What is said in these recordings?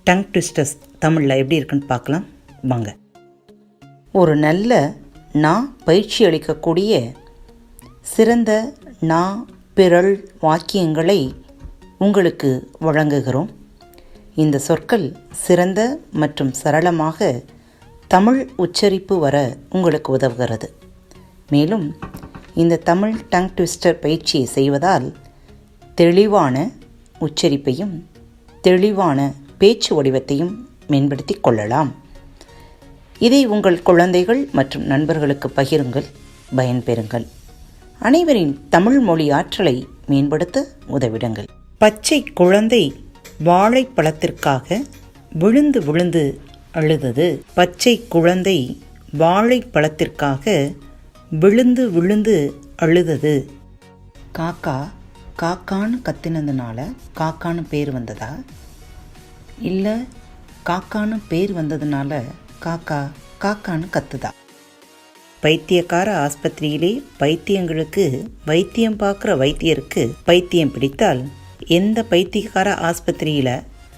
Tongue twisters தமிழில் எப்படி இருக்குன்னு பார்க்கலாம் வாங்க. ஒரு நல்ல பயிற்சி அளிக்கக்கூடிய சிறந்த பிறழ் வாக்கியங்களை உங்களுக்கு வழங்குகிறோம். இந்த சொற்கள் சிறந்த மற்றும் சரளமாக தமிழ் உச்சரிப்பு வர உங்களுக்கு உதவுகிறது. மேலும் இந்த தமிழ் டங் ட்விஸ்டர் பயிற்சியை செய்வதால் தெளிவான உச்சரிப்பையும் தெளிவான பேச்சு வடிவத்தையும் மேம்படுத்தி கொள்ளலாம். இதை உங்கள் குழந்தைகள் மற்றும் நண்பர்களுக்கு பகிருங்கள், பயன்பெறுங்கள். அனைவரின் தமிழ் மொழி ஆற்றலை மேம்படுத்த உதவிடுங்கள். பச்சை குழந்தை வாழைப்பழத்திற்காக விழுந்து விழுந்து அழுதது. பச்சை குழந்தை வாழைப்பழத்திற்காக விழுந்து விழுந்து அழுதது. காக்கா காக்கான்னு கத்தினதுனால காக்கான்னு பேர் வந்ததா, இல்லை காக்கான்னு பேர் வந்ததுனால காக்கா காக்கான்னு கத்துதா? பைத்தியக்கார ஆஸ்பத்திரியிலே பைத்தியங்களுக்கு வைத்தியம் பார்க்குற வைத்தியருக்கு பைத்தியம் பிடித்தால் எந்த பைத்தியக்கார ஆஸ்பத்திரியில்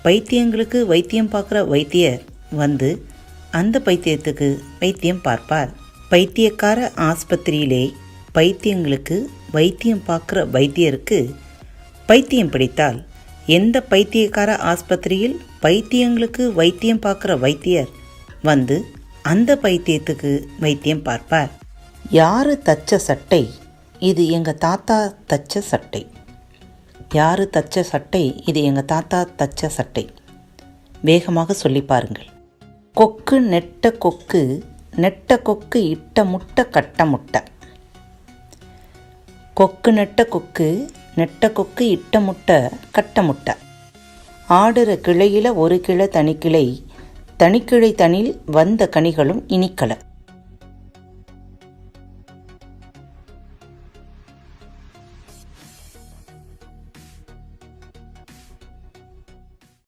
பைத்தியங்களுக்கு வைத்தியம் பார்க்குற வைத்தியர் வந்து அந்த பைத்தியத்துக்கு வைத்தியம் பார்ப்பார்? பைத்தியக்கார ஆஸ்பத்திரியிலே பைத்தியங்களுக்கு வைத்தியம் பார்க்குற வைத்தியருக்கு பைத்தியம் பிடித்தால் எந்த பைத்தியக்கார ஆஸ்பத்திரியில் பைத்தியங்களுக்கு வைத்தியம் பார்க்குற வைத்தியர் வந்து அந்த பைத்தியத்துக்கு வைத்தியம் பார்ப்பார்? யாரு தச்ச சட்டை? இது எங்கள் தாத்தா தச்ச சட்டை. யாரு தச்ச சட்டை? இது எங்கள் தாத்தா தச்ச சட்டை. வேகமாக சொல்லி பாருங்கள். கொக்கு நெட்ட கொக்கு, நெட்ட கொக்கு இட்ட முட்டை கட்ட முட்டை. கொக்கு நெட்ட கொக்கு, நெட்ட கொக்கு இட்ட முட்டை கட்ட முட்டை. ஆடுற கிளையில் ஒரு கிளை தனிக்கிளை, தனிக்கிளை தனில் வந்த கனிகளும் இனிக்கலை.